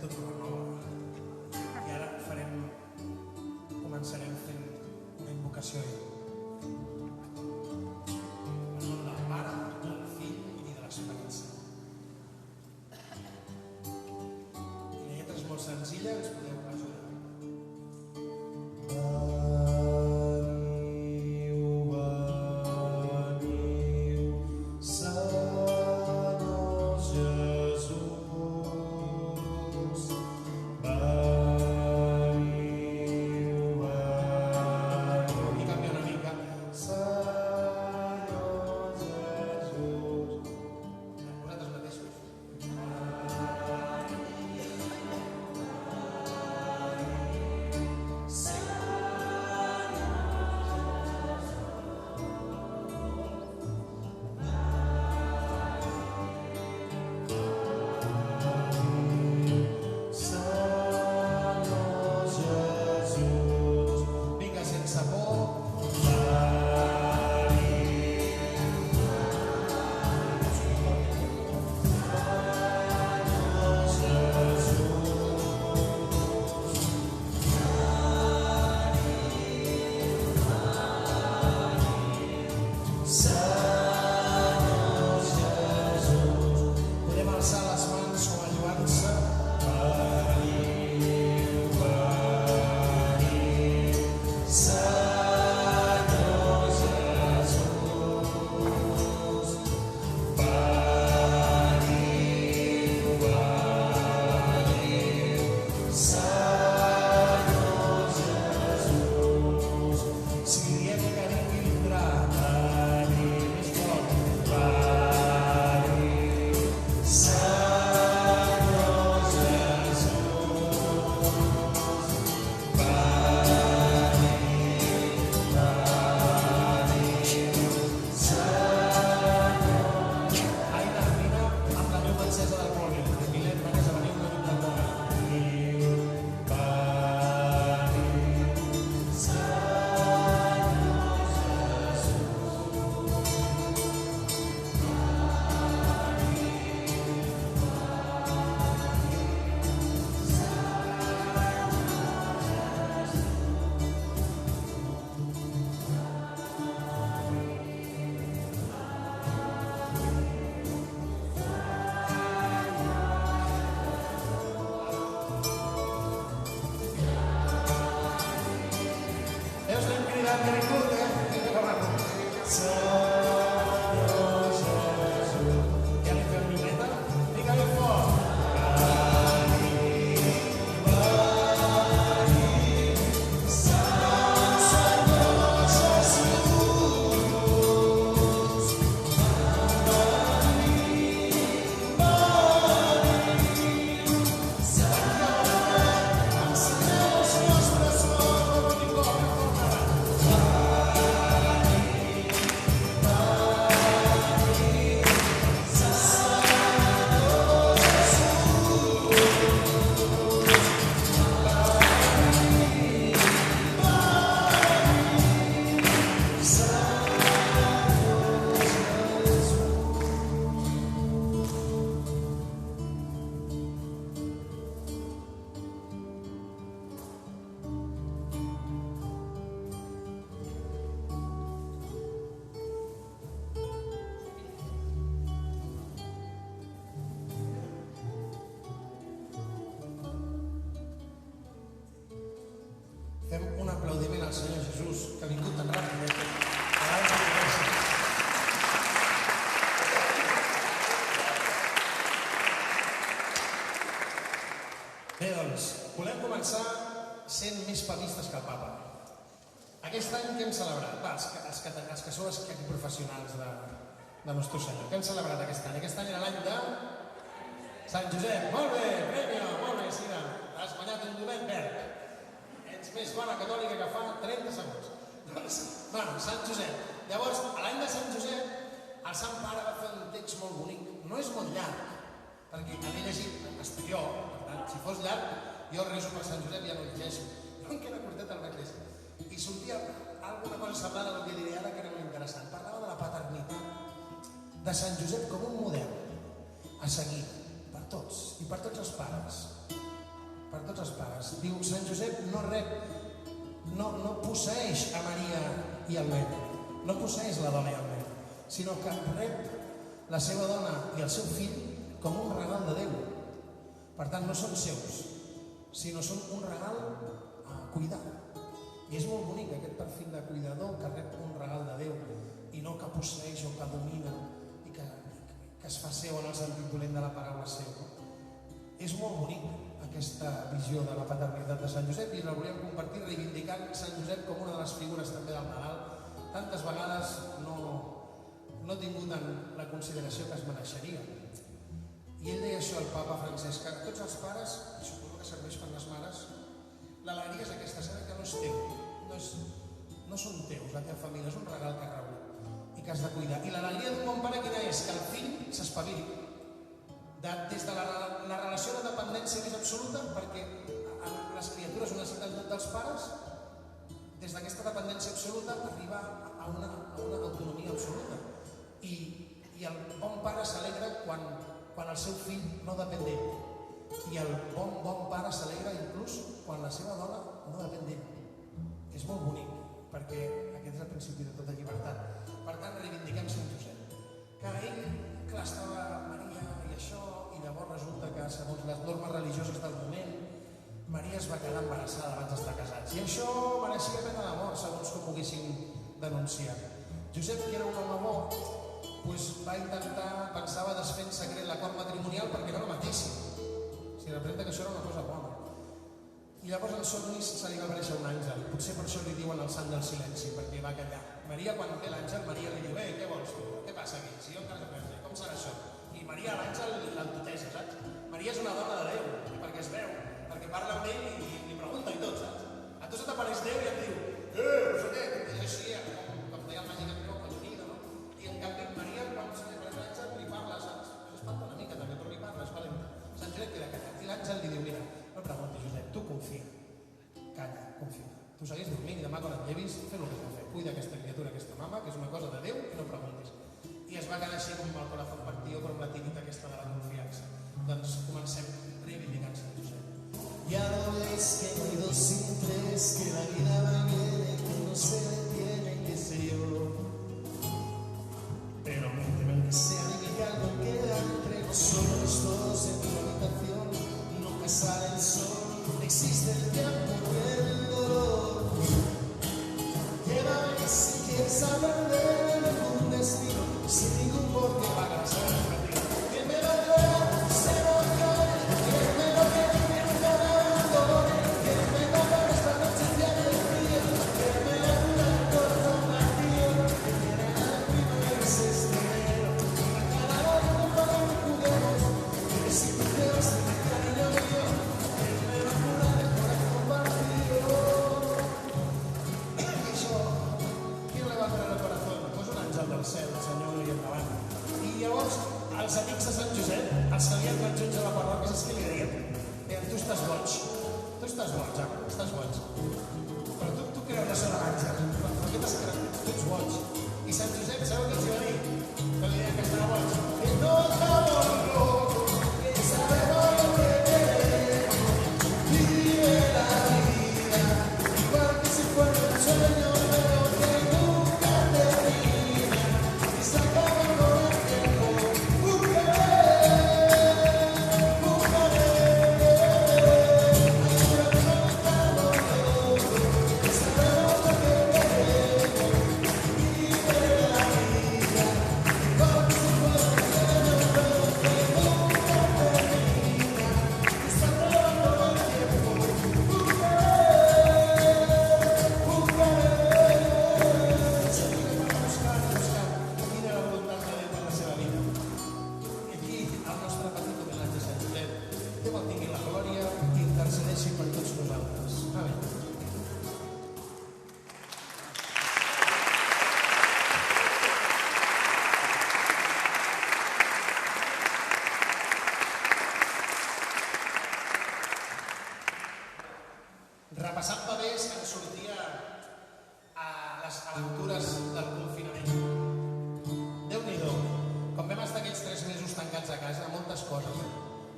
tot renova. I ara començarem fent una invocació en nom del Pare, del Fill i de l'Esperit Sant. I la lletra és molt senzilla, ens podeu ajudar. Fem un aplaudiment al Senyor Jesús, que ha vingut tan ràpid. Bé, doncs, volem començar sent més papistes que el papa. Aquest any què hem celebrat? Va, els que sou els professionals de Nostre Senyor. Què hem celebrat aquest any? Aquest any era l'any de Sant Josep. Molt bé, prèmio, molt bé, sí, has guanyat un dolent verd. Ets més bona catòlica que fa 30 segons. Doncs, bueno, Sant Josep. Llavors, a l'any de Sant Josep, el Sant Pare va fer un text molt bonic. No és molt llarg, perquè l'he llegit en castelló, per tant, si fos llarg, jo rezo per Sant Josep i ja no el llegeixo. No em queda curtet el vaig llegir. I sortia alguna cosa semblant al que diré ara, que era molt interessant. Parlava de la paternitat de Sant Josep com un model a seguir per tots i per tots els pares. Josep no rep, no posseeix a Maria i el nen, no posseeix la dona i el nen, sinó que rep la seva dona i el seu fill com un regal de Déu. Per tant, no són seus, sinó són un regal a cuidar. I és molt bonic aquest perfil de cuidador que rep un regal de Déu i no que posseeix o que domina i que es fa seu en el sentit dolent de la paraula seu. És molt bonic aquesta visió de la paternitat de Sant Josep i la volíem compartir reivindicant Sant Josep com una de les figures també del Nadal. Tantes vegades no ha tingut la consideració que es mereixeria. I ell deia això al papa Francesc, que tots els pares, i suposo que serveix per les mares, l'alegria és aquesta, saber que no és teu, no són teus, la teva família, és un regal que has rebut i que has de cuidar. I l'alegria d'un bon pare quina és? Que el fill s'espavili. Des de la relació de dependència més absoluta, perquè les criatures ho necessiten tot dels pares, des d'aquesta dependència absoluta arribar a una autonomia absoluta. I el bon pare s'alegra quan el seu fill no depèn d'ell. I el bon pare s'alegra inclús quan la seva dona no depèn d'ell. És molt bonic, perquè aquest és el principi de tota llibertat. Per tant, reivindiquem Sant Josep. Que ell, clar, estava Maria i això, i llavors resulta que, segons les normes religioses del moment, Maria es va quedar embarassada abans d'estar casats. I això mereixia pena de mort, segons com ho haguessin denunciat. Josep, que era un home bo, va intentar, pensava desfer en secret l'acord matrimonial perquè no la matessin. Si representa que això era una cosa bona. I llavors en somnis se li va aparèixer un àngel. Potser per això li diuen el sant del silenci, perquè va callar. Maria, quan té l'àngel, Maria li diu: què vols tu? Què passa aquí? Si jo encara no sé, com serà això? I Maria, l'àngel, l'entoteja, saps? Maria és una dona de Déu, perquè es veu, perquè parla amb ell i li pregunta i tot, saps? A tu se t'apareix Déu i et diu: no sé què, que així, com deia el màgic en Déu, collonida, no? I en canvi, Maria, quan se li apareix l'àngel, li parla, saps? Espanta una mica també, però li parla, és valenta. Sant Josep queda callat. I l'àngel li diu: mira, no preguntis, Josep, tu confia. Calla, confia. Tu segueix dormint i demà quan et llevis, fes el que has de fer. Cuida aquesta criatura, aquesta mama, que és una cosa de Déu, i no preguntis. I es va quedar així com el corazón partido, però amb la tirita aquesta de la confiança. Doncs comencem reivindicant Sant Josep. Ya no ves que no hay dos sin tres, que la vida va y viene, que no se detiene, qué sé yo. Pero que sea de algo queda entre nosotros dos en tu habitación. Nunca sale el sol, existe el tiempo y el dolor. Llévame si quieres hablar de algún destino, sin ningún porqué para casar contigo. Que me va a llorar, se va a caer, que me lo quede, que me lo abandone, que me va a dar esta noche ya de frío, que me va a durar el corazón vacío, que quiere al primer desespero, a cada hora no podemos juguemos, que si tú te vas a mi cariño mío, que me va a curar el corazón vacío. I això, qui no li va treure el corazón? Pues un àngel del cel, el Senyor i endavant. I llavors, els amics de Sant Josep, els que havien anat junts a la parròquia, saps què li deien? Deien: tu estàs boig, home, estàs boig. Però tu creus això de l'àngel, però què t'has cregut? Tu ets boig. I Sant Josep, sabeu què els va dir? Que li deien que estava boig. Que no estamos locos, que sabemos lo que queremos, vive la vida, igual que si fuera un sueño, pero que nunca termina, y se acaba con el tiempo. Repassant pavés ens sortia a les aventures del confinament. Déu-n'hi-do, com vam estar aquests 3 mesos tancats a casa, moltes coses.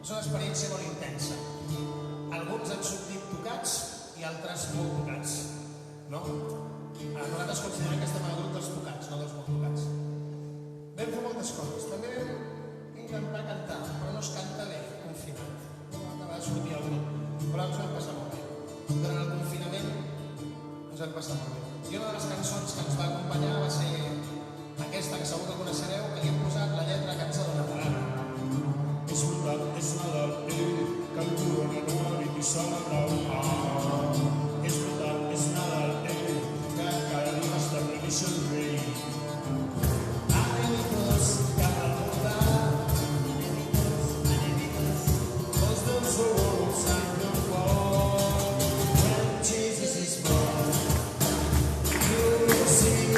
És una experiència molt intensa. Alguns han sortit tocats ens ho vam passar molt bé. Durant el confinament ens vam passar molt bé. I una de les cançons que ens va acompanyar va ser aquesta, que segur que coneixereu, que li hem posat la lletra que ens ha donat l'Anna. És Nadal, que el corona no ha dit i celebrar. És Nadal, que cada dia està previst el rei. Enemigos, cap al portal. Cause those who walks and don't fall. When Jesus is born, you will see.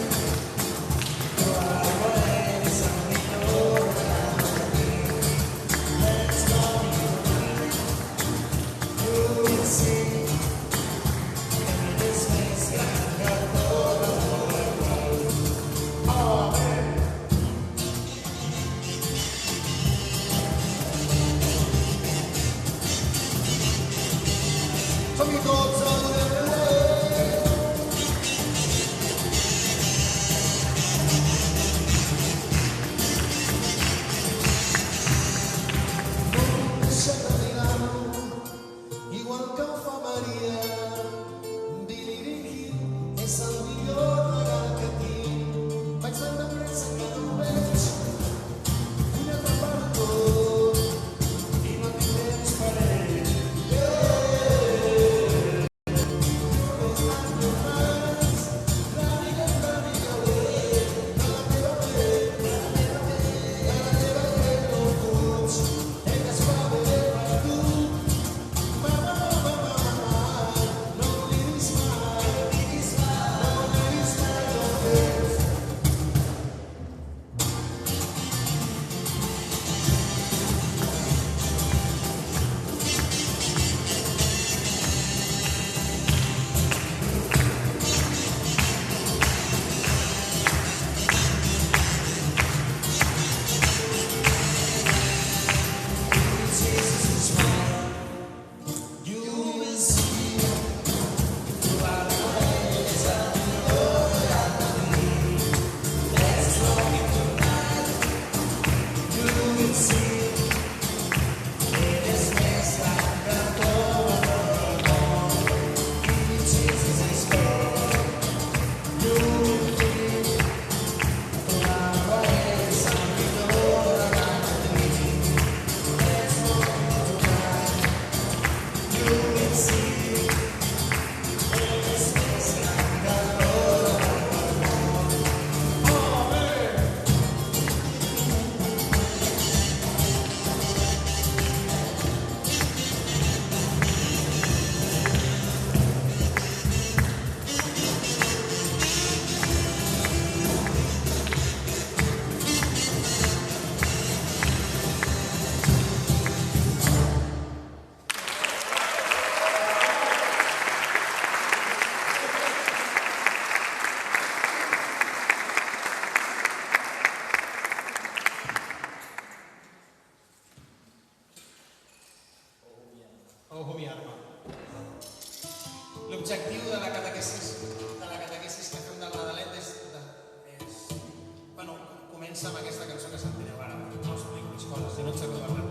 L'objectiu de la catequesis que fem del Nadalet és bueno, comença amb aquesta cançó que sentireu ara. No explico les coses, si no et sé parlar.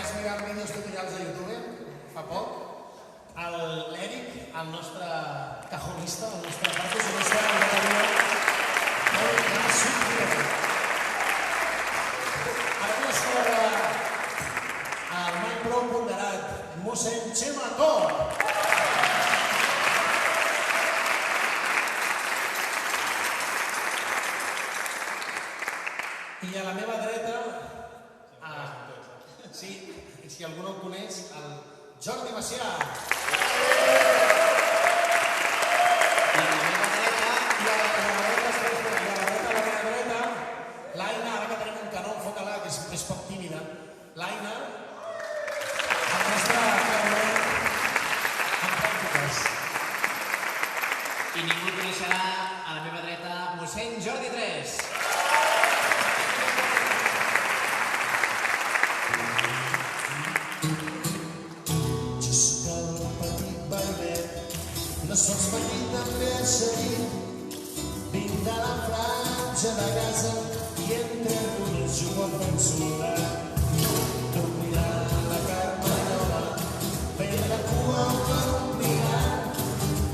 vaig mirar vídeos tutorials de YouTube fa poc. L'Eric, el nostre cajonista, el nostre percussionista, el bateria, va sortir. Ara que l'escola el mai prou ponderat, mossèn Xema Cor. I a la meva dreta, sí, si algú no el coneix, el Jordi Macià. I a la meva dreta, l'Aina, ara que tenim un canó enfocalà, que és poc tímida, l'Aina, el nostre clarinet en pràctiques. I ningú coneixerà a la meva dreta mossèn Jordi Tres. No sols petit també has seguit. Vinc de la franja de casa i entre algunes jugo a fer soldat. Dormirà la Carmanyola, fent la cua per un mirat.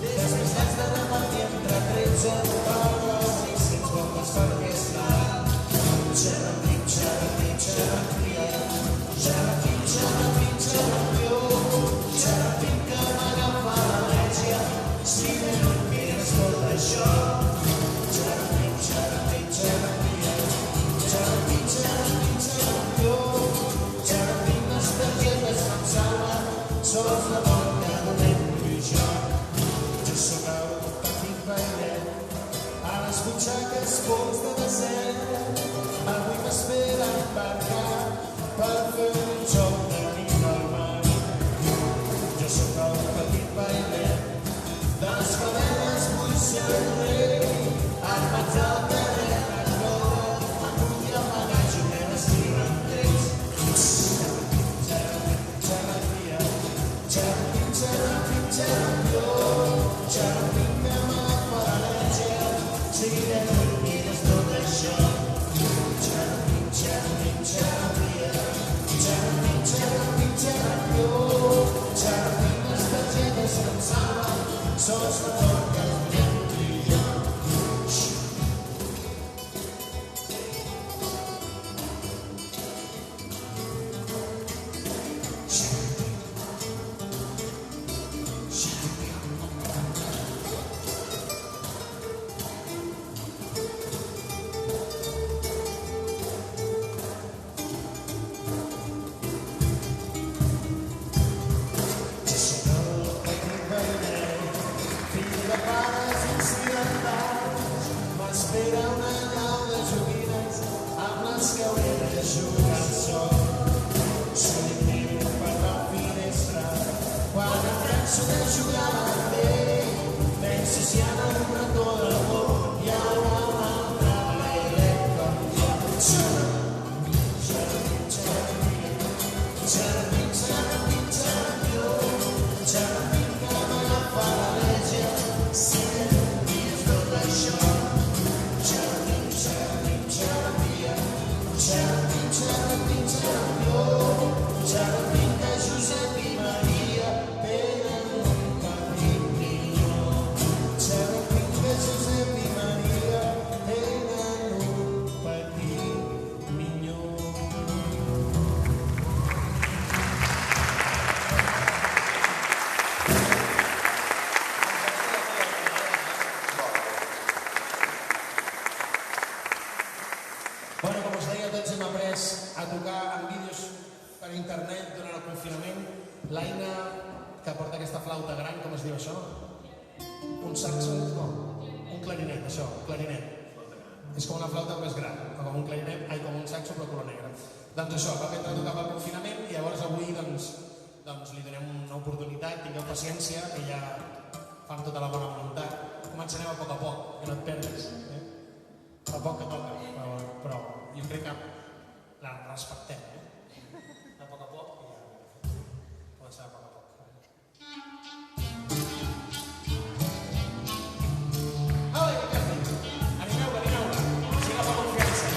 Després has de repartir entre 13 paraules i 600 bombes per aquesta. Xerrapic, xerrapic, xerrapia, xerrapic, xerrapic, xerrapió, xerrapic que m'agafa l'al·lèrgia. Si no mires tot això, xerrapic, xerrapic, xerrapia, xerrapic, xerrapic, xerrapió, xerrapic, les targetes no em salven, sols la boca donem tu i jo. Jo sóc el petit bailet, a les butxaques pols de desert, avui m'espera embarcar per fer un joc de nit al mar. Jo sóc el petit bailet, de les faveles vull ser el rei, armats al carrer a roda, amunt i amagar jogueres tirantecs. Xerrapic, xerrapia, xerrapic, xerrapic, xerrapió, xerrapic que m'agafa l'al·lèrgia, si no mires tot això. Xerrapic, xerrapic, xerrapia, xerrapic, xerrapic, xerrapió, xerrapic, les targetes no em salven, sols la boca donem tu i jo. Jo sóc el petit bailet, fill de pares occidentals, m'espera una llau de joguines amb les que hauré de jugar sol. Solitari per la finestra, quan em canso de jugar amb ell, penso si en el racó del món hi haurà un altre bailet com jo. Xerrapic, xerrapic, xerrapic, xerrapic, xerrapió, xerrapic que m'agafa l'al·lèrgia, si no mires tot això. Xerrapic, xerrapic, xerrapia, xerrapic, xerrapic, xerrapió, xerrapic que Josep i Maria tenen un petit minyó. Xerrapic que Josep i Maria tenen un petit minyó. Bueno, com us deia, tots hem après a tocar en vídeos per internet durant el confinament. L'Aina, que porta aquesta flauta gran, com es diu això? Un saxo? No, un clarinet, això, clarinet. És com una flauta més gran, com un clarinet, com un saxo però color negre. Doncs això, va aprendre a tocar pel confinament i llavors avui doncs li donem una oportunitat, tingueu paciència, que ja fa amb tota la bona voluntat. Començarem a poc, que no et perdis. A poc que toca, però jo crec que la respectem. A poc i ja començar a poc. Animeu-la, si agafa confiança.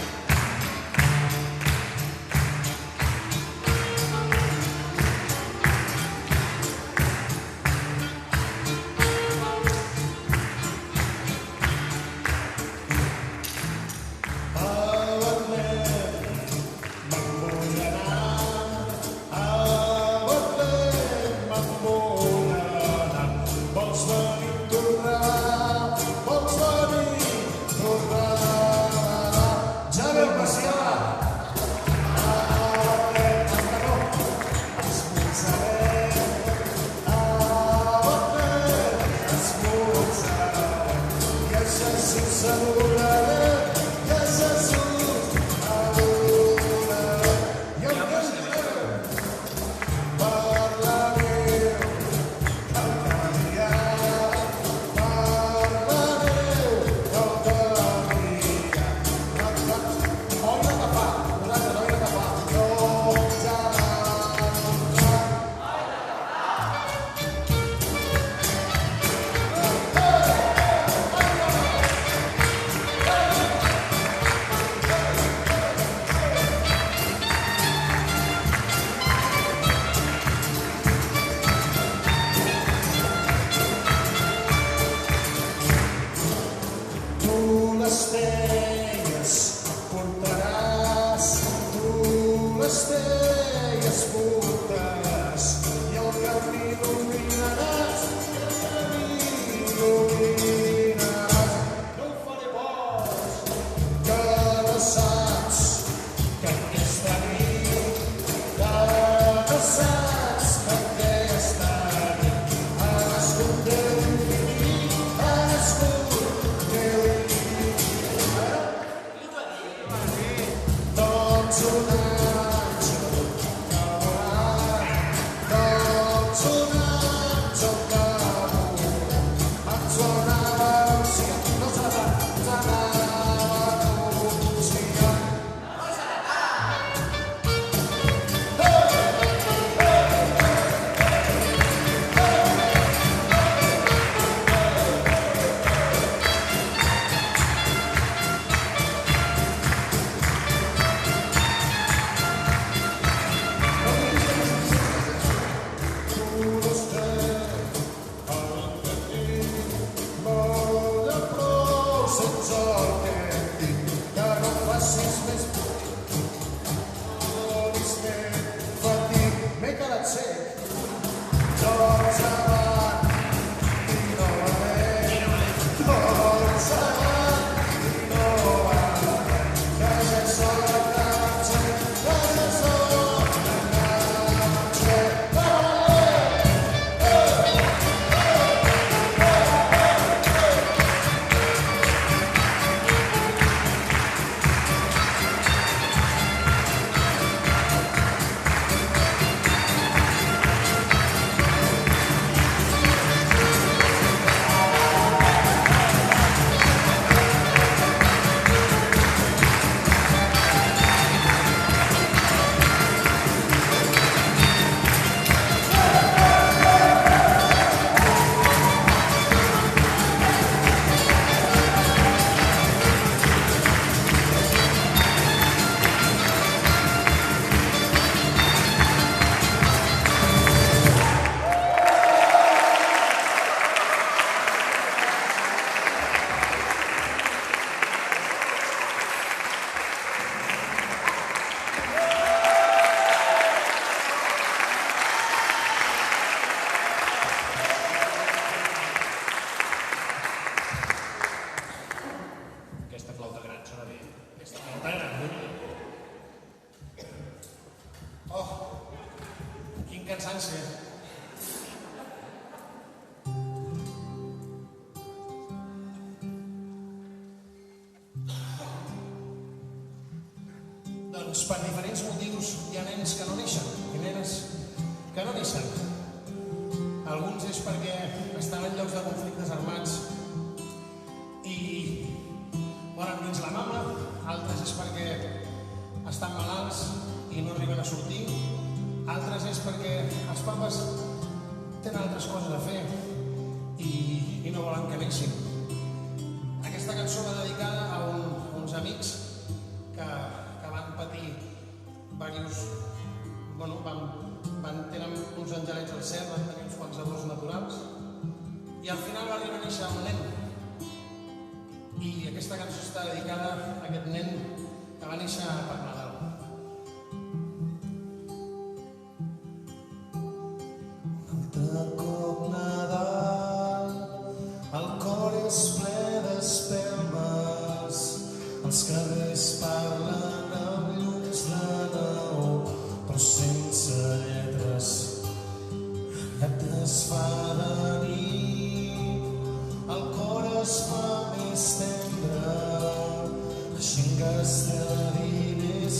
aquelles portes i el camí il·luminaràs, el camí il·luminaràs. No em faré pors, que no saps que aquesta nit, que no saps que aquesta nit ha nascut Déu infinit, ha nascut Déu infinit. Doncs un àngel que volarà, doncs un àngel que volarà, ens ho anava anunciant, no serà, ens anava anunciant. M'he quedat sec, doncs avant i novament, doncs avant i novament, que ja és hora de marxar, que ja és hora de marxar. Aquesta flauta gran sona bé. Aquesta flauta gran. Oh, quin cansanci. Doncs per diferents motius hi ha nens que no neixen i nenes que no neixen. Alguns és perquè estan en llocs de conflictes armats i moren dins la mama, altres és perquè estan malalts i no arriben a sortir, altres és perquè els papes tenen altres coses a fer i no volen que neixin. Aquesta cançó va dedicada a uns amics que van patir diversos... tenen uns angelets al cel, van tenir uns quants errors naturals i al final va arribar a néixer un nen. I aquesta cançó està dedicada a aquest nen que va néixer per Nadal. De cop Nadal, el cor és ple d'espelmes, els carrers parlen amb llums de neó, però sense lletres. Gat es fa de nit, el cor es fa més tendre, aixingues de diners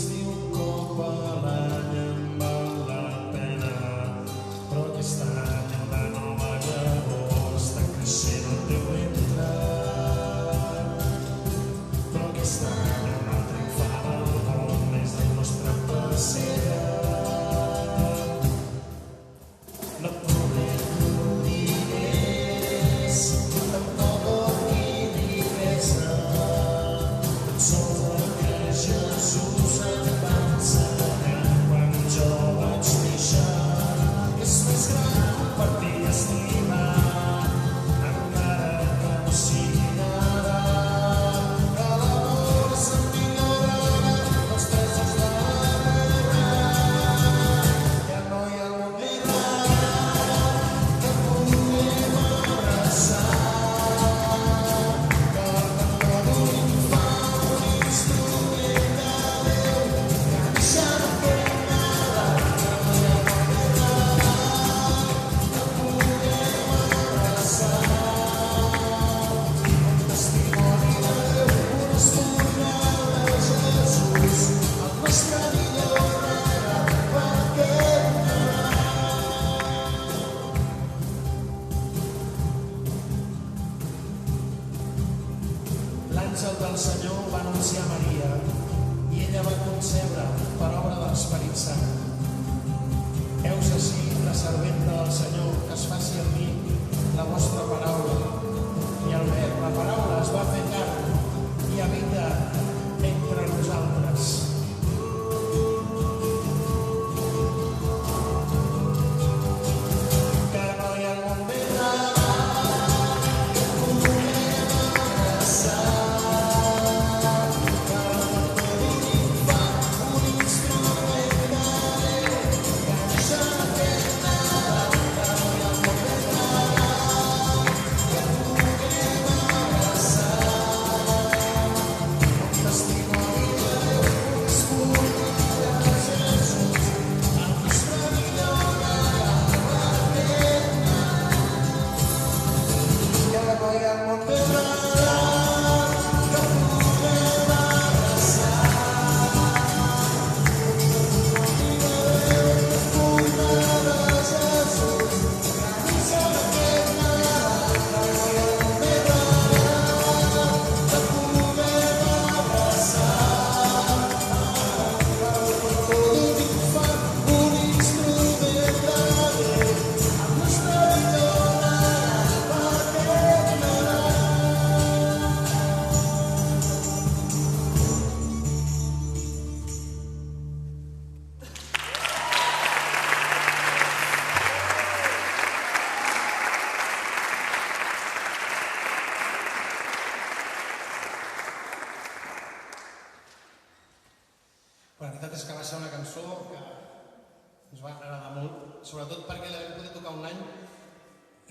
ens va agradar molt, sobretot perquè la vam poder tocar un any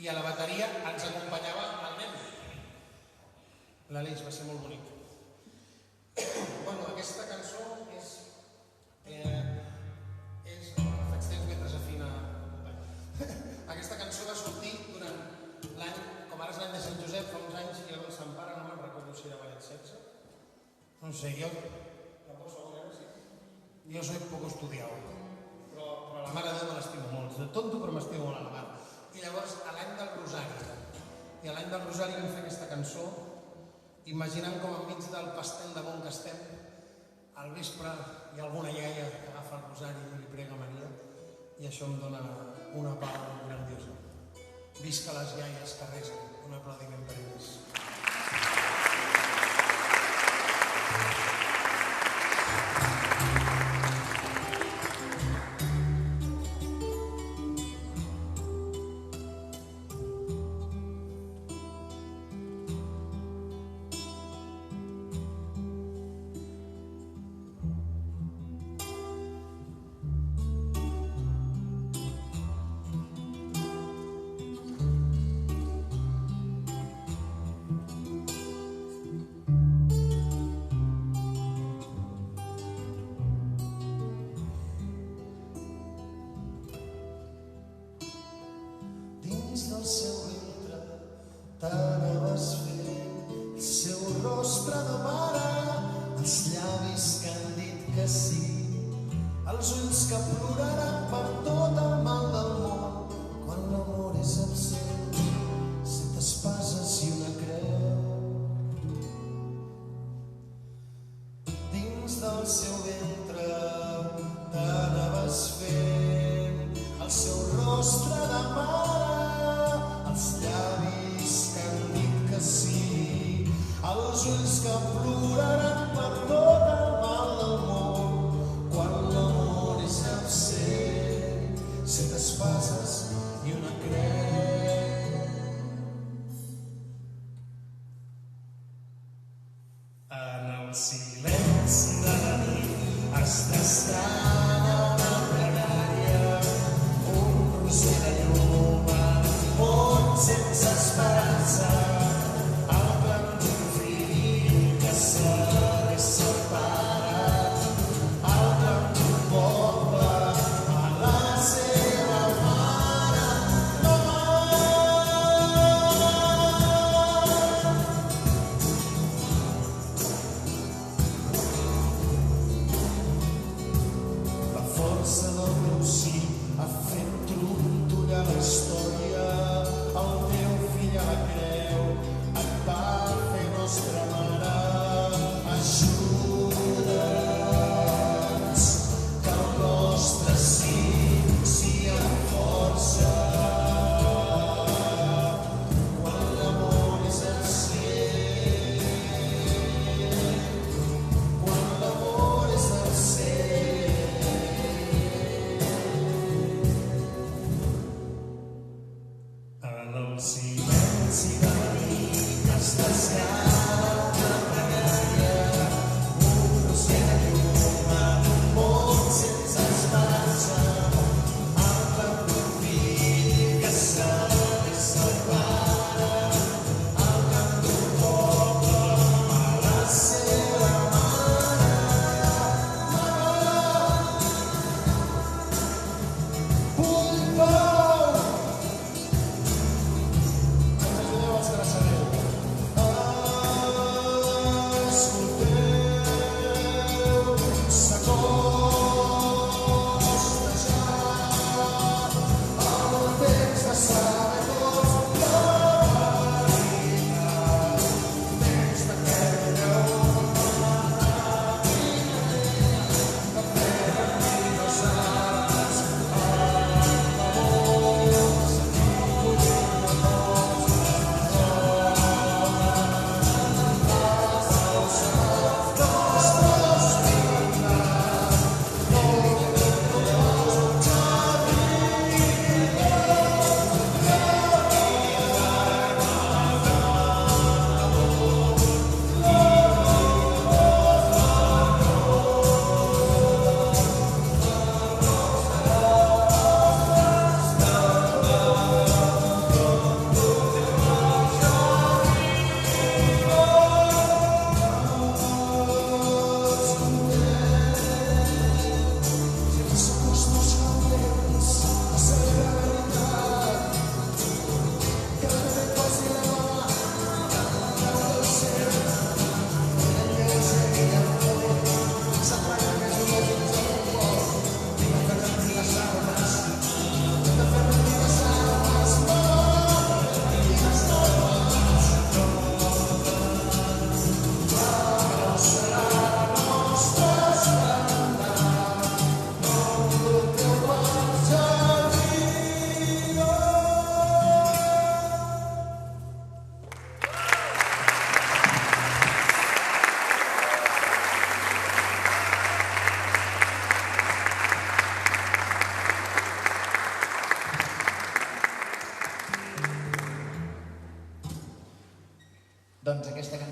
i a la bateria ens acompanyava el nen. L'Aleix, va ser molt bonic. Bueno, aquesta cançó és... Faig temps mentre s'afina. Aquesta cançó va sortir durant l'any, com ara és l'any de Sant Josep, fa uns anys, i el Sant Pare, no me'n recordo si era ballet 16. No sé, jo... La poso a veure, sí. Jo soy poco estudiado, però la Mare de Déu me l'estimo molt. De tonto, però m'estimo molt a la Mare. I llavors, a l'any del Rosari, vam fer aquesta cançó, imaginant com enmig del pastel de món que estem, al vespre hi ha alguna iaia que agafa el rosari i li prega a Maria, i això em dona una pau grandiosa. Visca les iaies que resen, un aplaudiment per elles.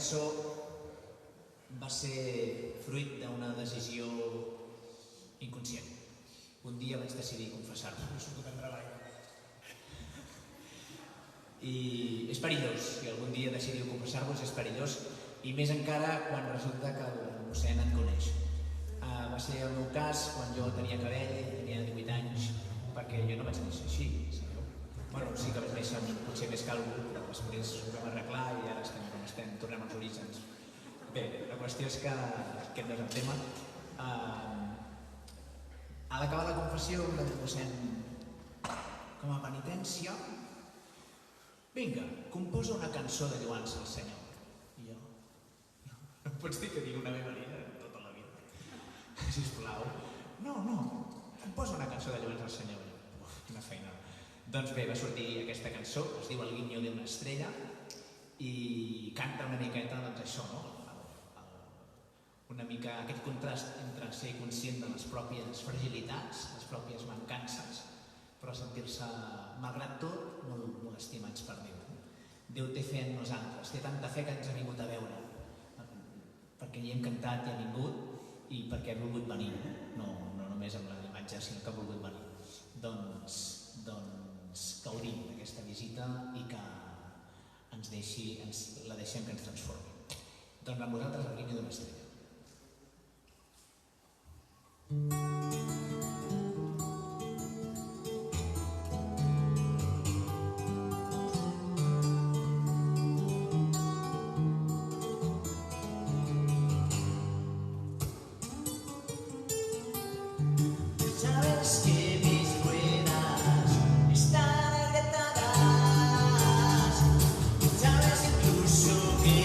cançó va ser fruit d'una decisió inconscient. Un dia vaig decidir confessar-me. No surto prendre l'aire. I és perillós, si algun dia decidiu confessar-vos és perillós, i més encara quan resulta que el mossèn et coneix. Va ser el meu cas quan jo tenia cabell, tenia 18 anys, perquè jo no vaig néixer així, sabeu? Bueno, sí que vaig néixer potser més calvo, però després ho vam arreglar i ara estem com estem, tornem als orígens. Bé, la qüestió és que aquest no és el tema. A l'acabar la confessió, el mossèn, com a penitència, vinga, composa una cançó de lloança al Senyor. I jo, no pots dir que digui una Ave Maria tota la vida? Sisplau. No, composa una cançó de lloança al Senyor. Uf, quina feina. Doncs bé, va sortir aquesta cançó, es diu El guiño de una estrella, i canta una miqueta, doncs això, no? Una mica aquest contrast entre ser conscient de les pròpies fragilitats, les pròpies mancances, però sentir-se, malgrat tot, molt estimats per Déu. Déu té fe en nosaltres, té tanta fe que ens ha vingut a veure, perquè hi hem cantat i ha vingut i perquè ha volgut venir, no només amb la imatge, sinó que ha volgut venir. Doncs gaudim d'aquesta visita i que la deixem que ens transformi. Doncs amb vosaltres el guiño d'una estrella. Sabes que mis ruedas están agrietadas, sabes incluso que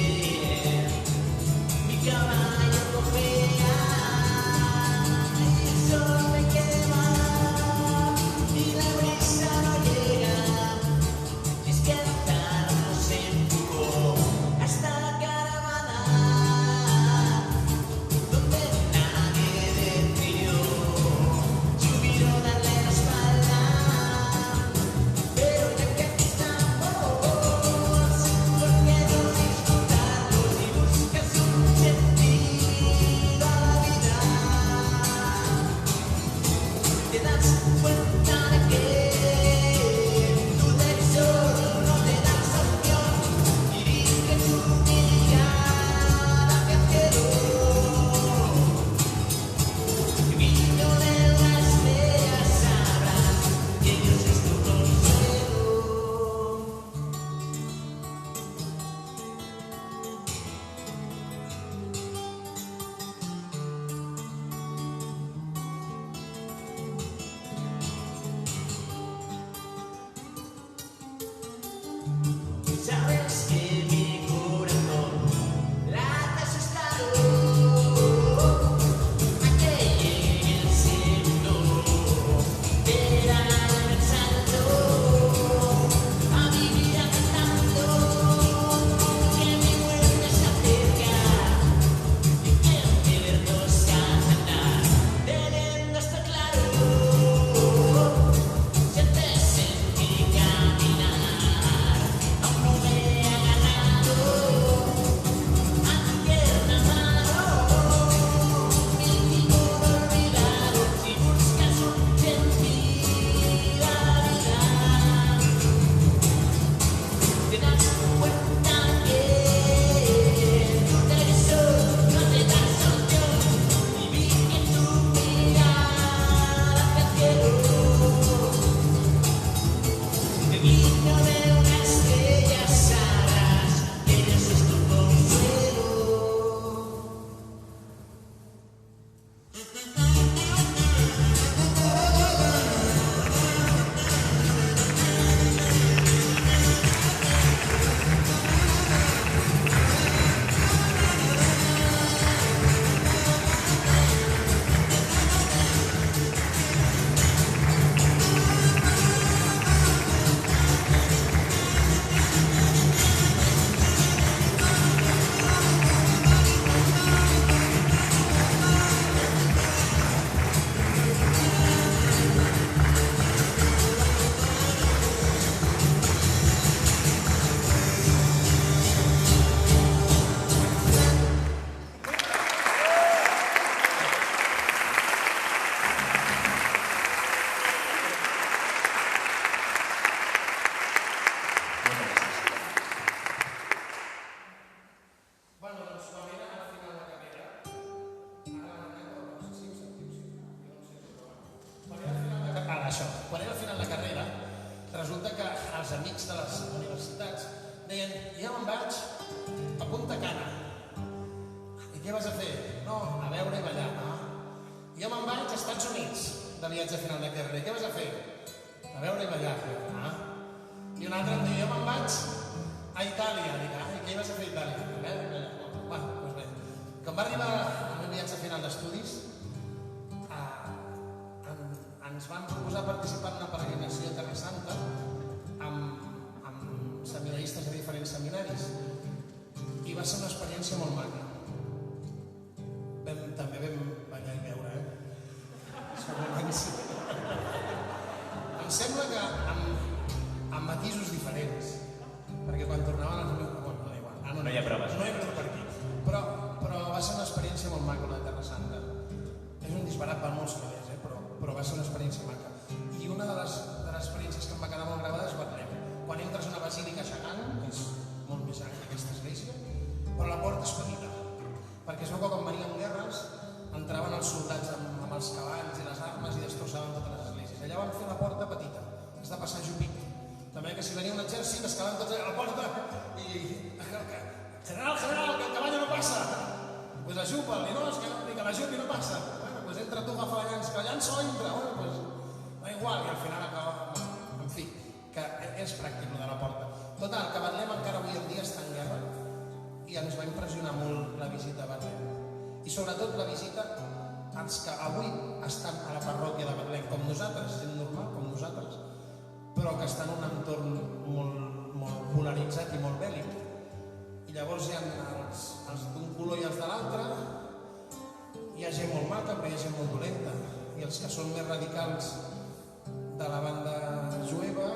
mi caballo cojea y solo me queda això, quan era al final de carrera, resulta que els amics de les universitats deien, ja me'n vaig a Punta Cana. I què vas a fer? No, a veure i ballar. Jo me'n vaig als Estats Units de viatge a final de carrera. I què vas a fer? A veure i ballar. I un altre em diu, jo me'n vaig a Itàlia. Dic, i què hi vas a fer a Itàlia? A veure i ballar. Doncs bé, quan va arribar el meu viatge a final d'estudis, ens van proposar participar en una peregrinació a Terra Santa amb seminaristes de diferents seminaris i va ser una experiència molt maca. També vam ballar i beure, segurament sí. Em sembla que amb matisos diferents, perquè quan tornaven els meus... Bueno, no igual. No hi ha proves. No hi ha proves per aquí. Però va ser una experiència molt maca, la de Terra Santa. És un disbarat per molts calés, però va ser una experiència maca. I una de les experiències que em va quedar molt gravada és Betlem. Quan entres a una basílica gegant, que és molt més gran que aquesta església, però la porta és petita, perquè es veu que quan venien guerres entraven els soldats amb els cavalls i les armes i destrossaven totes les esglésies. Allà van fer la porta petita, has de passar jupit. També que si venia un exèrcit es quedaven tots a la porta i... General, que el cavall no passa! Pues ajupa'l, i no, és que l'ajupi no passa. Pues entra tu, agafa la llança, que la llança o entra, pues da igual, i al final acaba... En fi, que és pràctic lo de la porta. Total, que Betlem encara avui en dia està en guerra i ens va impressionar molt la visita a Betlem. I sobretot la visita als que avui estan a la parròquia de Betlem, com nosaltres, gent normal, com nosaltres, però que estan en un entorn molt polaritzat i molt bèl·lic. I llavors hi ha els d'un color i els de l'altre. Hi ha gent molt maca, però hi ha gent molt dolenta. I els que són més radicals de la banda jueva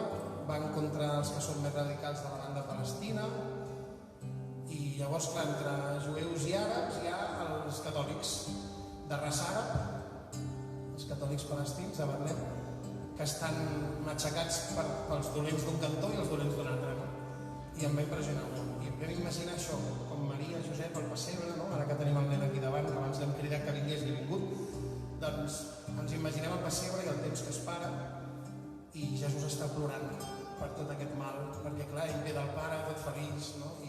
van contra els que són més radicals de la banda palestina. I llavors, clar, entre jueus i àrabs hi ha els catòlics de raça àrab, els catòlics palestins a Betlem, que estan matxacats pels dolents d'un cantó i els dolents d'un altre. I em va impressionar molt. I vam imaginar això, com Maria, Josep, el pessebre, no? Ara que tenim el nen aquí davant, que abans l'hem cridat que vingués i ha vingut, doncs ens imaginem el pessebre i el temps que es para i Jesús està plorant per tot aquest mal, perquè clar, ell ve del pare tot feliç, no? I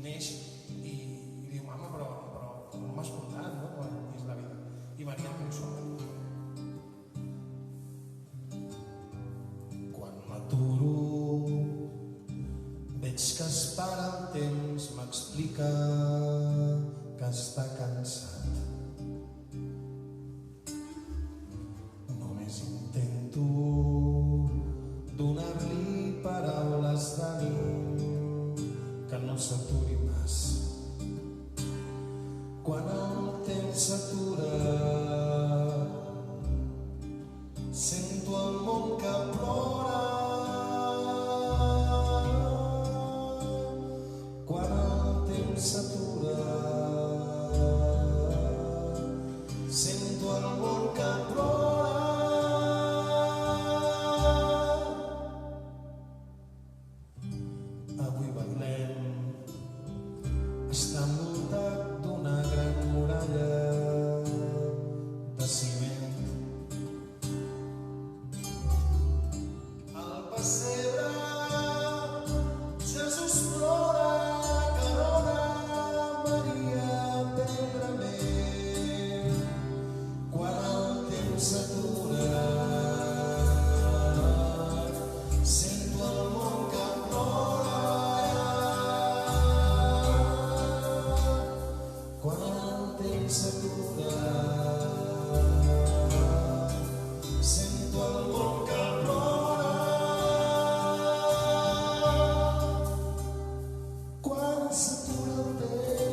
neix i diu, mama, però no m'has portat, no? Bueno, és la vida. I Maria el consola. Quan m'aturo veig que es para el temps, m'explica que està cansat. Només intento donar-li paraules d'ànim que no s'aturi pas. Quan el temps s'atura sento el món que plora. Quan el temps s'atura sento el món que plora. Avui Betlem està envoltat d'una gran muralla de ciment. Al pessebre Jesús plora, carona Maria tendrament. Quan el temps s'atura sento el món que plora. Quan el temps s'atura sento el món que plora. Quan s'atura el temps,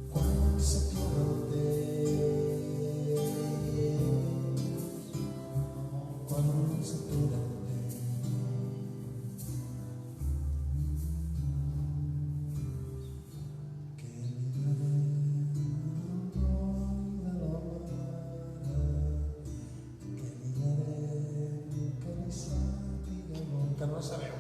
quan s'atura el temps, quan s'atura el temps. Que li darem el doi de la mare, que li darem que li sàpiga molt. Que no la sabeu.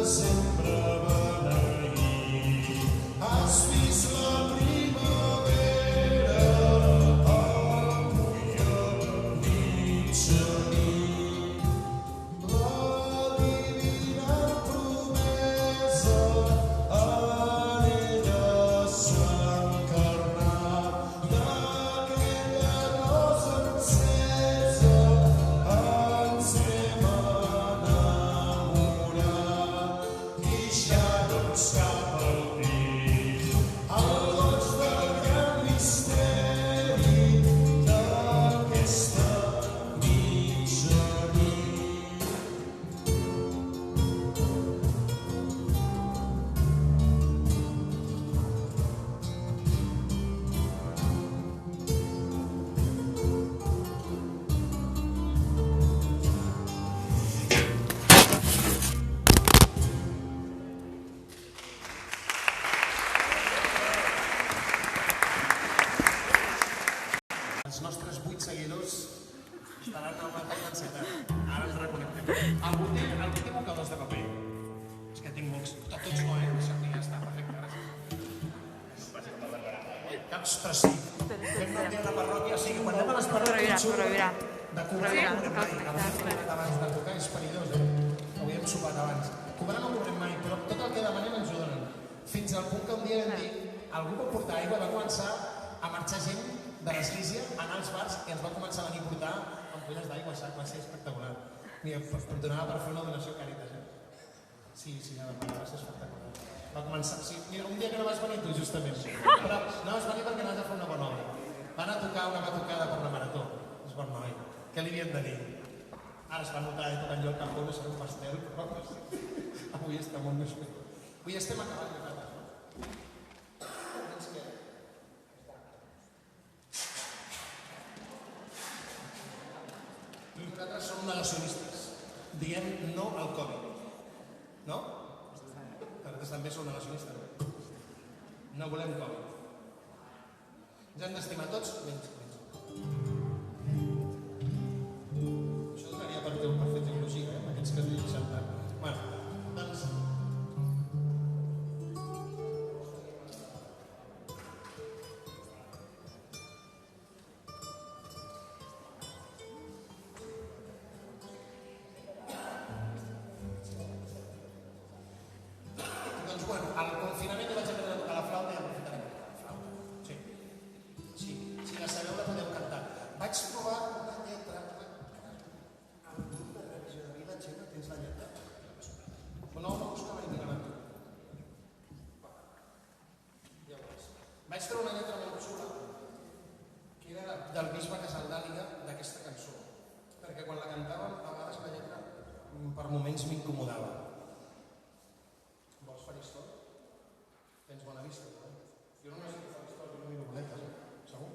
desembre beneir. Has vist la primavera avui a mitjanit. La divina promesa en ella s'encarnà, d'aquella rosa encesa ens hem enamorat i ja no ens cap al pit el goig del gran misteri d'aquesta mitjanit. Els nostres 8 seguidors estaran en una feina ansietat. Ara ens reconnectem. Algú té mocadors de paper? És que tinc molts. Tots no, Això ja està, perfecte, gràcies. Ostres, sí. Fem un dia a la parròquia, o sigui, quan anem a les parròquies de cobrar no cobrem mai. Abans hem cobrat abans de tocar, és perillós, Avui hem sopat abans. Cobrar no cobrem mai, però tot el que demanem ens ho donen. Fins al punt que un dia vam dir, algú pot portar aigua, va començar a marxar gent de l'església, anar als bars i ens va començar a venir a portar ampolles d'aigua, saps? Va ser espectacular. Mira, em donava per fer una donació a Càritas, Sí, va ser espectacular. Va començar... Sí, mira, un dia que no vas venir tu, justament. Però no vas venir perquè anaves a fer una bona obra. Va anar a tocar una batucada per la marató. És bon noi. Què li havien de dir? Ara es va notar de tot allò que el poble serà un pastel, però avui està molt més bé. Avui estem acabant de rates, no? Nosaltres som negacionistes. Diem no al Covid. No? Nosaltres també som negacionistes. No volem Covid. Ens hem d'estimar tots, menys. Això donaria per fer teologia, aquests que es dirigeixen tant. Bueno, doncs... al confinament vaig aprendre a tocar la flauta i aprofitarem. Sí. Si la sabeu la podeu cantar. Vaig provar una lletra. Al grup de revisió de vida, Xena, tens la lletra? No buscava ni la tu. Ja ho veus. Vaig trobar una lletra molt xula que era del bisbe Casaldàliga d'aquesta cançó. Perquè quan la cantàvem, a vegades la lletra per moments m'incomodava. Vols faristol? Tens bona vista, no? Jo no necessito faristol, jo no miro boletes, segur?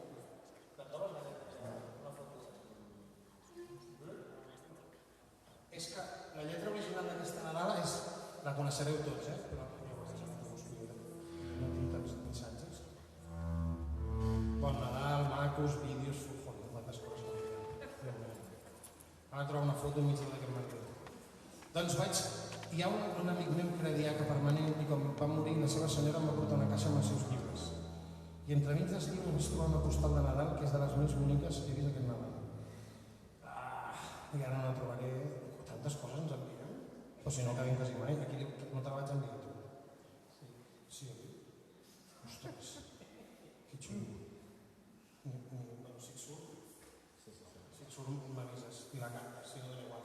La trobes la lletra? Una foto. És que la lletra original d'aquesta Nadala és... La coneixereu tots, però no tinc tants missatges. Bon Nadal, macos, vídeos, quantes coses. Ara trobo una foto enmig d'aquest mercat. Doncs hi ha un amic meu que era diaca permanent i quan va morir la seva senyora em va portar una caixa amb els seus llibres. I entremig dels llibres vaig trobar una postal de Nadal que és de les més boniques que he vist aquest Nadal. I ara no la trobaré. Tantes coses ens envien. O si no, acabem quasi mai. Aquí no te la vaig enviar tu. Sí, oi? Ostres. Que xulo. Bueno, si et surt m'avises i la cantes, si no dona igual.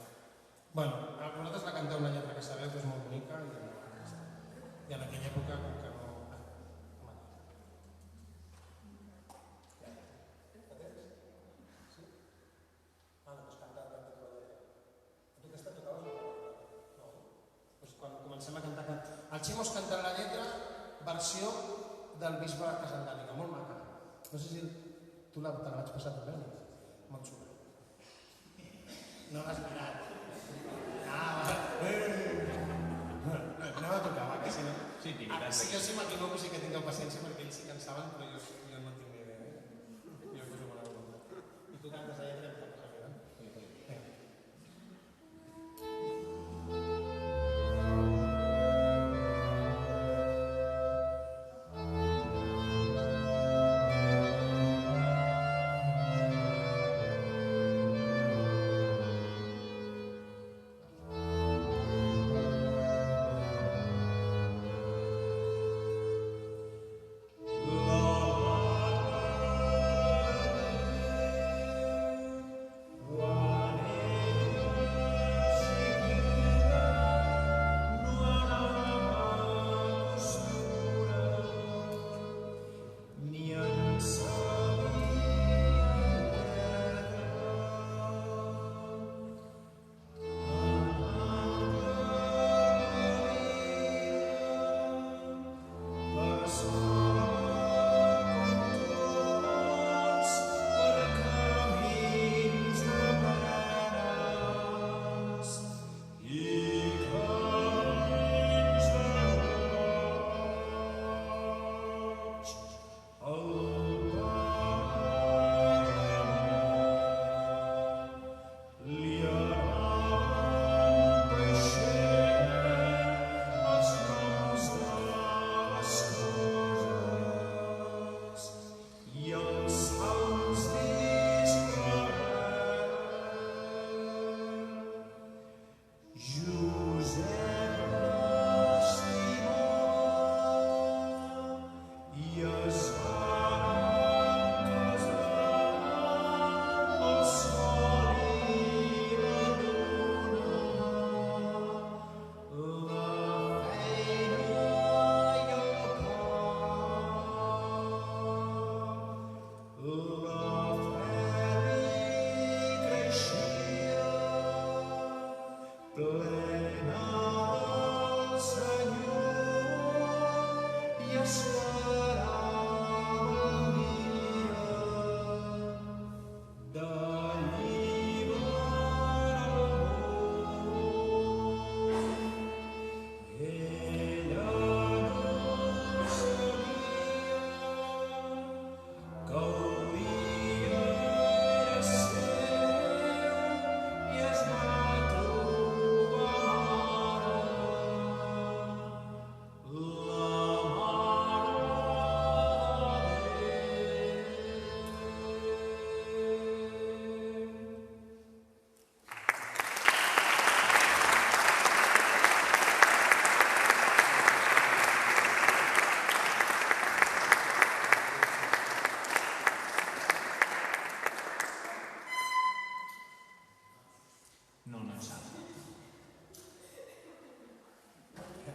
Bueno, vosaltres la canteu una lletra que sabeu que és molt bonica i en aquella època com que no... Sí? Doncs canta la lletra. Tu aquesta tocaves o no? No? Doncs quan comencem a cantar... El Ximos canta la lletra versió del bisbe Casaldàliga, molt maca. No sé si tu te la vaig passar també, no? Molt xula. No l'has mirat. Anava a tocar, que si no... Sí, jo sí m'equivoco, sí que tingueu paciència, perquè ells sí que en saben, però jo no en tinc ni idea. Jo poso bona voluntat. I tu cantes la lletra i em fa cosa meva.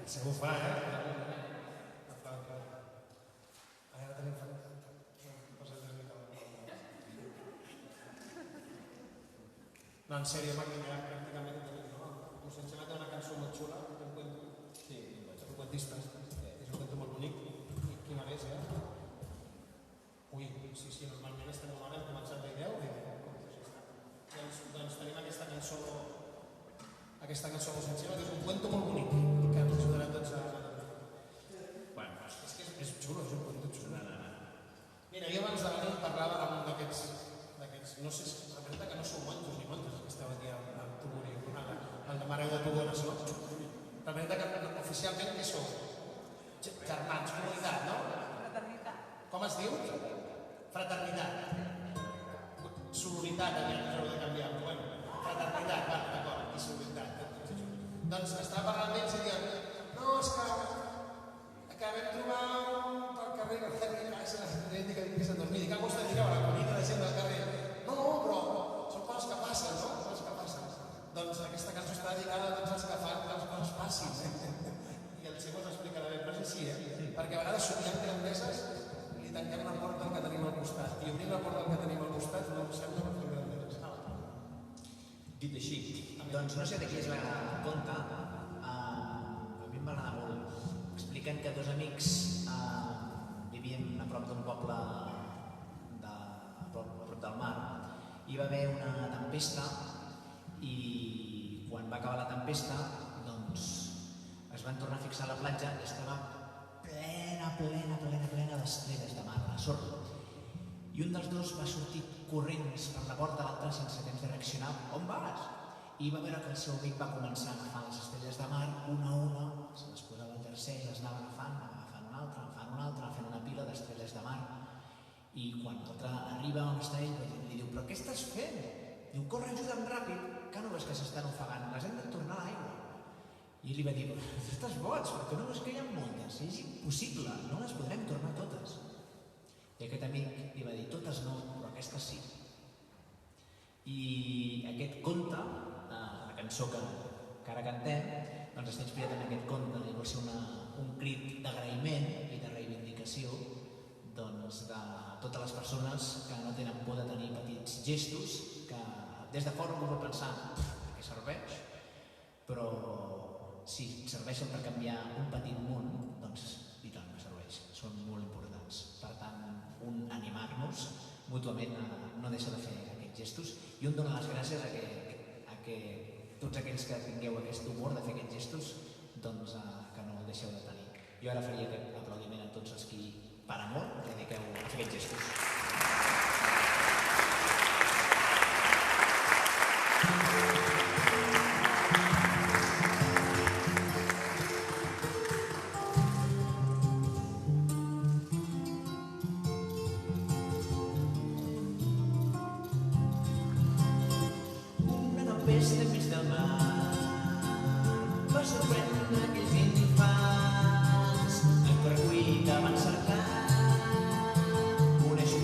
Segur fa, Ara tenim coses de no, en sèrio, maquillar pràcticament us he ensenyat una cançó molt xula, un cuento, un cuentista, és un cuento molt bonic, i quina és, Ui, sí, normalment estem una hora, hem començat de 10 doncs tenim aquesta cançó que us ensenyat, que és un cuento molt bonic, que ens ajudarà tots a... Bueno, és que és xulo, és un cuento xulo. Mira, jo abans de venir parlava amb d'aquests, no sé, la veritat que no sou monjos ni monges que esteu aquí al Tuguri, al de Mareu de Tugones, no? La veritat que oficialment què sou? Germans, comunitat, no? Fraternitat. Com es diu? Fraternitat. Sororitat, aviat us heu de canviar, però bueno, fraternitat, va, d'acord, i sororitat. Doncs estava parlant amb ells i dient, no, és que vam trobar pel carrer que fem casa, que s'han dormit, i que vostè dirà, la comunitat de gent del carrer. No, però són coses que passen, no? Coses que passen. Doncs aquesta cançó està dedicada a tots els que fan les coses fàcils. I el Ximo us explicarà bé, però és així, Perquè a vegades somiant grandeses li tanquem la porta al que tenim al costat. I obrim la porta al que tenim al costat no ens sembla per fer grandeses. dit així, doncs no sé de qui és la conta, a mi m'agrada molt. Expliquen que dos amics vivien a prop d'un poble a prop del mar. Hi va haver una tempesta i quan va acabar la tempesta doncs es van tornar a fixar a la platja i estava plena d'estrelles de mar, a sorra. I un dels dos va sortir corrents per la porta, l'altre sense temps de reaccionar. On vas? I va veure que el seu amic va començar a agafar les estrelles de mar, una a una, se les posava al tercer i les anava agafant una altra, fent una pila d'estrelles de mar. I quan l'altre arriba on està ell, li diu, però què estàs fent? Diu, corre, ajuda'm ràpid, que no veus que s'estan ofegant, les hem de tornar a l'aigua. I ell li va dir, estàs boig, perquè no veus que hi ha moltes, és impossible, no les podrem tornar totes. I aquest amic li va dir, totes no, però aquestes sí. I aquest conte, la cançó que ara cantem, doncs està inspirat en aquest conte, i vol ser un crit d'agraïment i de reivindicació doncs, de totes les persones que no tenen por de tenir petits gestos, que des de fora no pot pensar que serveix, però si serveixen per canviar un petit món, doncs i tant que serveix, són molt importants. Per tant, un animar-nos mútuament a no deixar de fer aquests gestos i un dona les gràcies a que tots aquells que tingueu aquest humor de fer aquests gestos, doncs que no el deixeu de tenir. Jo ara faria aquest aplaudiment a tots els qui, per amor, dediqueu a fer aquests gestos. Tempesta enmig del mar va sorprendre aquells infants en correcuita van cercar un eix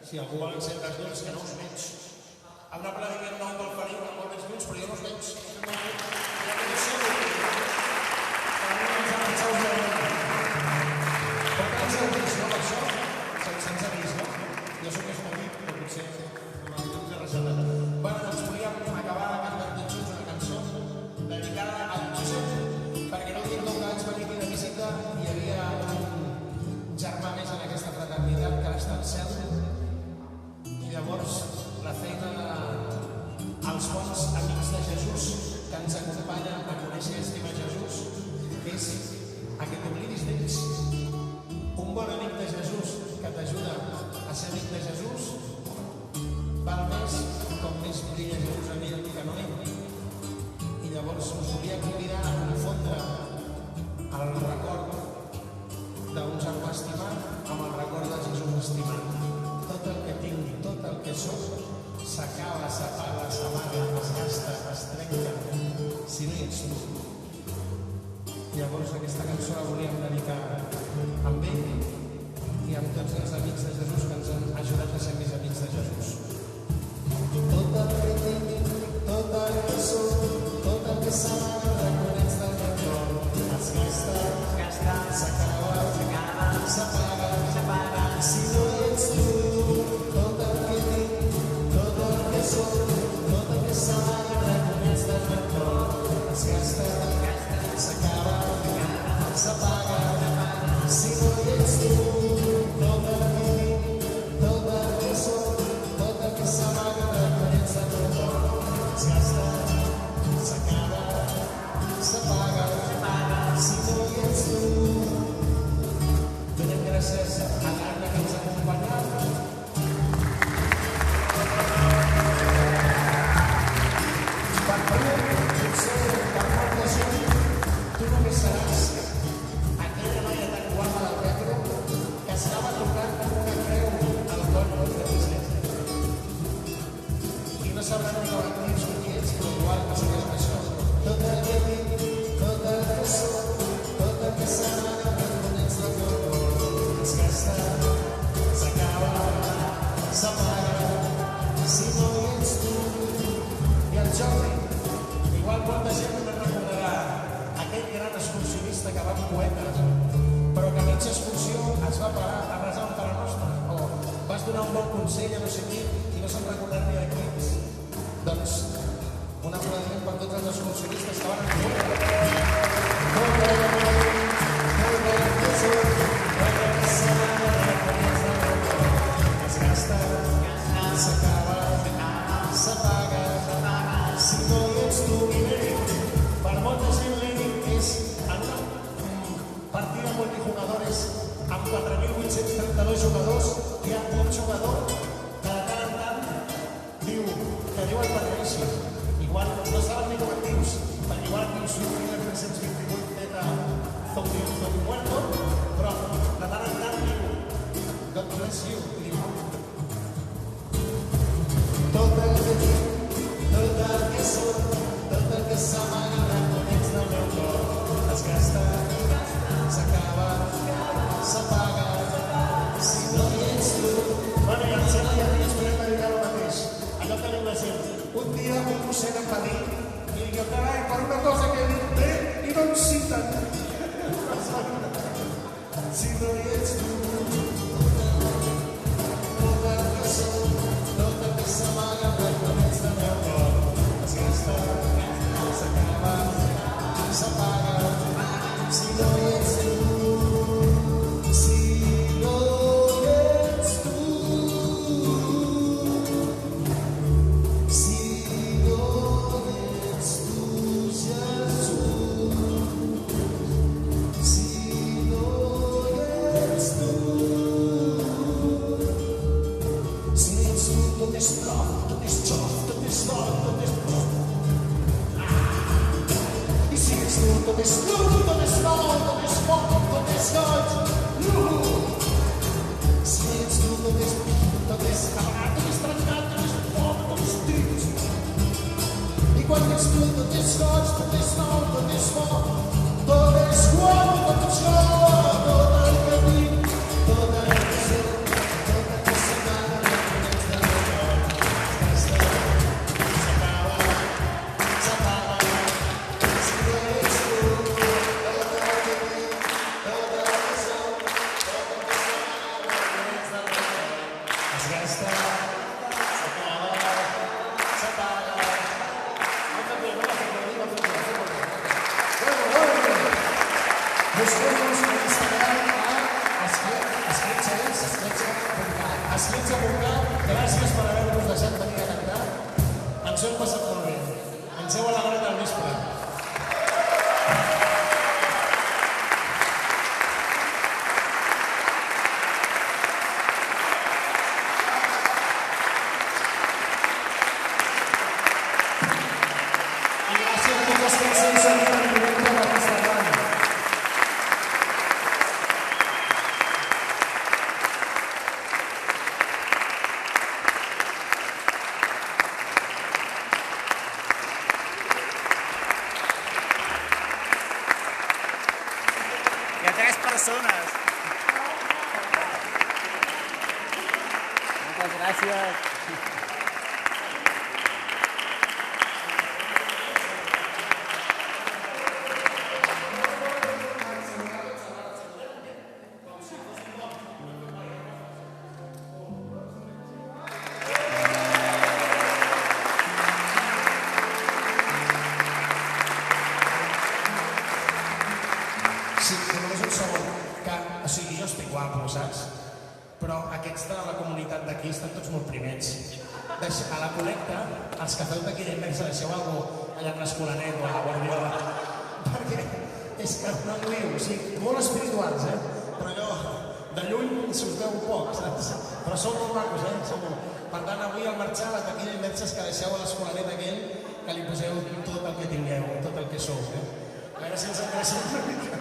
Si algú vol encendre els llums, que no us veig. Honorable Divin Nou del Feliu, amb molts llums, però jo no us veig. Ja que no sé, heu vist, no, per això? Se'ns ha vist, no? Jo soc més petit, però potser amb els llums de resada. Bé, doncs volíem acabar cantant tots junts una cançó dedicada al Josep, perquè no diem que vaig venir aquí de visita i hi havia un germà més en aquesta fraternitat que ara està al cel. I llavors la feina dels bons amics de Jesús que ens acompanyen a conèixer i estimar Jesús és a que t'oblidis d'ells. Un bon amic de Jesús que t'ajuda a ser amic de Jesús val més com més brilla Jesús en ell que no ell. I llavors us volia convidar a confondre el record d'un germà estimat amb el record de Jesús estimat. Tot el que tingui, tot el que soc, s'acaba, s'apaga, s'amaga, es gasta, es trenca, si no hi ets tu. Llavors aquesta cançó la volíem dedicar amb ell i amb tots els amics de Jesús que ens han ajudat a ser més amics de Jesús. Tot el que tinc, tot el que soc, tot el que s'amaga, reconeix del meu cor. Es gasta, s'acaba, s'apaga, si no hi ets tu. Tot el que tinc, tot el que soc, tot el que s'amaga, reconeix del meu cor. Es gasta, s'acaba, s'apaga, si no hi ets tu. Tot el que tinc, tot el que soc, tot el que s'amaga, reconeix del meu cor. Es gasta, s'acaba, s'apaga, si no hi ets tu. Donem gràcies a l'Anna que ens ha acompanyat. Per tu, potser per molta gent, tu només seràs aquella noia tan guapa del metro que estava tocant una creu al coll de Disney. I no sabran on van dir qui ets, però igual que seràs això. Tot el que tinc, tot el que soc, tot el que s'amaga, reconeix del meu cor. Es gasta, s'acaba, s'apaga, si no hi ets tu. I el Jordi, igual molta gent no recordarà aquell gran excursionista que va amb poetes, però que a mitja excursió es va parar a resar un Pare Nostre, o vas donar un bon consell a no sé qui i no se'n recordarà ni de qui ets. Doncs, un aplaudiment per tots els excursionistes que van amb poetes. Tot el que soc, tot el que s'amaga, reconeix del meu cor. Es gasta, S'acaba, s'apaga, si no hi ets tu. i l'Eric, per molta gent l'Eric és en una partida multijugadores amb 4.832 jugadors, hi ha un jugador que de tant en tant diu el Patrici. Igual no saben ni com et dius, perquè igual et dius 1.328 beta zombie muerto, però de tant en tant diu God bless you, i diu Tot el que tinc, tot el que soc, tot el que s'amaga, reconeix del meu cor. es gasta, S'acaba, s'apaga, si no hi ets tu. bueno, i em sembla que avui ens podem dedicar al mateix. Allò que diu la gent. Un dia un mossèn em va dir i diu, carai, per una cosa que he dit bé i no em citen. Si no hi ets tu. Tot el que soc, tot el que s'amaga, reconeix del meu cor. Es gasta, s'acaba, s'apaga, si no hi ets tu. Si no hi ets tu. Si no hi ets tu, Jesús. Si no hi ets tu. Si no hi ets tu, tot és prop, tot és xoc, tot és fort, tot és prop. I si ets tu, tot és llum, tot és nou, tot és foc, tot és goig. Si ets tu, tot és apagat, tot és trencat, tot és foc, tot és trist. I quan ets tu, tot és goig, tot és nou, tot és foc, tot és guapo, tot és jo, tot el que tinc, tot el que soc, tot el que s'amaga, Busqueu-nos a Instagram a escletxa.cat. Gràcies per haver-nos deixat venir a cantar. Ens ho hem passat molt bé. Ens heu alegrat el vespre. I gràcies a tots els que ens heu seguit en directe per Instagram. Hi ha 3 persones. Moltes gràcies. Sí, però només un segon. O sigui, jo estic guapo, saps? Però aquests de la comunitat d'aquí estan tots molt primets. A la col·lecta, els que feu d'aquí d'inversa, deixeu algú allà amb l'Escolanet o a la Guardiola. Perquè és que no lluïu, o sigui, molt espirituals, Però allò, de lluny s'us veu poc, saps? Però sou molt macos, Sou molt... Per tant, avui al marxar, les d'aquí d'inverses que deixeu a l'Escolanet aquell, que li poseu tot el que tingueu, tot el que sou, A veure si ens endrecem una mica.